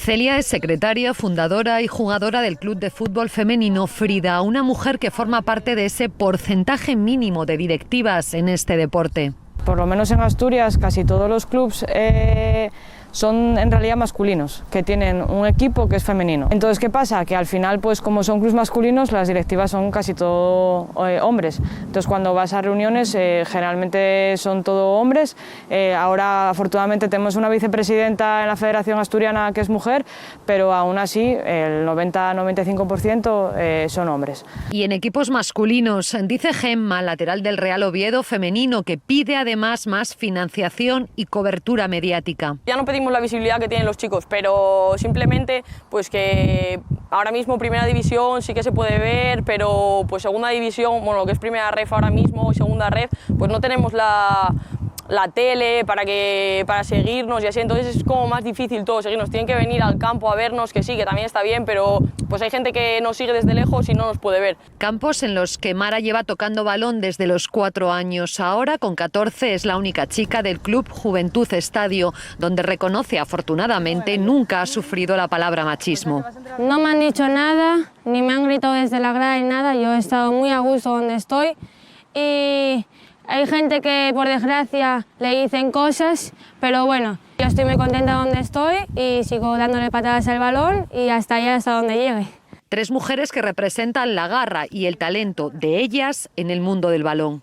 Celia es secretaria, fundadora y jugadora del club de fútbol femenino Frida, una mujer que forma parte de ese porcentaje mínimo de directivas en este deporte. Por lo menos en Asturias casi todos los clubs son en realidad masculinos, que tienen un equipo que es femenino. Entonces, ¿qué pasa? Que al final, pues como son clubs masculinos, las directivas son casi todo hombres. Entonces, cuando vas a reuniones, generalmente son todo hombres. Ahora, afortunadamente, tenemos una vicepresidenta en la Federación Asturiana que es mujer, pero aún así, el 90-95% son hombres. Y en equipos masculinos, dice Gemma, lateral del Real Oviedo femenino, que pide además más financiación y cobertura mediática. Ya no pedimos la visibilidad que tienen los chicos, pero simplemente pues que ahora mismo Primera División sí que se puede ver, pero pues Segunda División, bueno, lo que es Primera Ref ahora mismo y Segunda Ref, pues no tenemos la tele para seguirnos y así, entonces es como más difícil todo seguirnos, tienen que venir al campo a vernos, que sí, que también está bien, pero pues hay gente que nos sigue desde lejos y no nos puede ver. Campos en los que Mara lleva tocando balón desde los 4 años, ahora con 14 es la única chica del club Juventud Estadio, donde reconoce afortunadamente nunca ha sufrido la palabra machismo. No me han dicho nada, ni me han gritado desde la grada ni nada, yo he estado muy a gusto donde estoy y hay gente que por desgracia le dicen cosas, pero bueno, yo estoy muy contenta donde estoy y sigo dándole patadas al balón y hasta allá, hasta donde llegue. 3 mujeres que representan la garra y el talento de ellas en el mundo del balón.